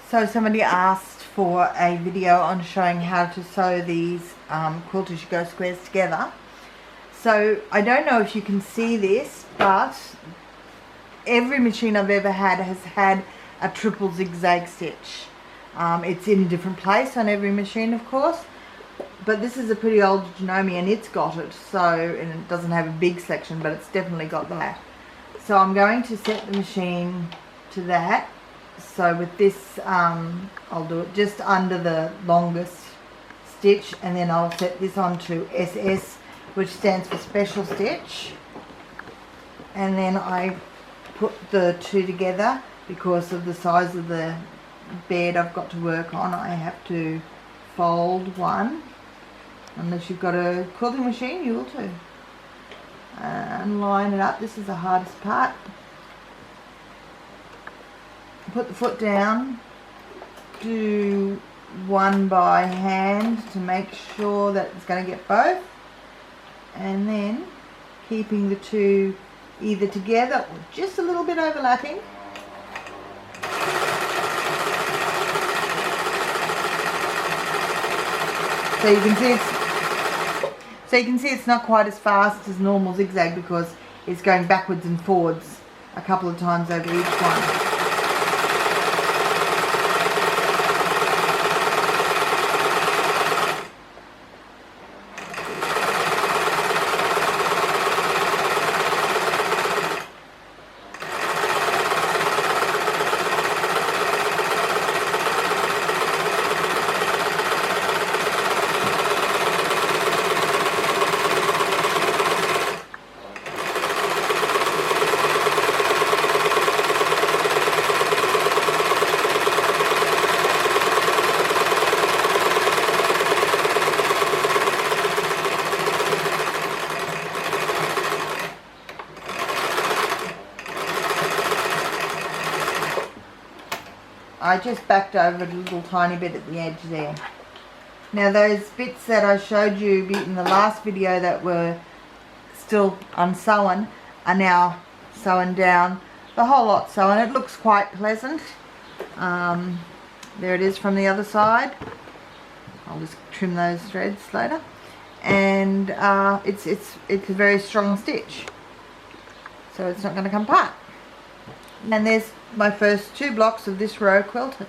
So somebody asked for a video on showing how to sew these quilt as you go squares together. So I don't know if you can see this, but every machine I've ever had has had a triple zigzag stitch. It's in a different place on every machine, of course, but this is a pretty old Janome and it's got it. So, and it doesn't have a big section, but it's definitely got that. So I'm going to set the machine to that. So with this, I'll do it just under the longest stitch, and then I'll set this on to SS, which stands for special stitch. And then I put the two together because of the size of the bed I've got to work on. I have to fold one. Unless you've got a quilting machine, you will too. And line it up. This is the hardest part. Put the foot down, do one by hand to make sure that it's going to get both, and then keeping the two either together or just a little bit overlapping. So you can see it's not quite as fast as normal zigzag because it's going backwards and forwards a couple of times over each one. I just backed over a little tiny bit at the edge there. Now those bits that I showed you in the last video that were still unsewn are now sewn down. The whole lot sewn. It looks quite pleasant. There it is from the other side. I'll just trim those threads later. And it's a very strong stitch, so it's not going to come apart. And there's my first two blocks of this row quilted.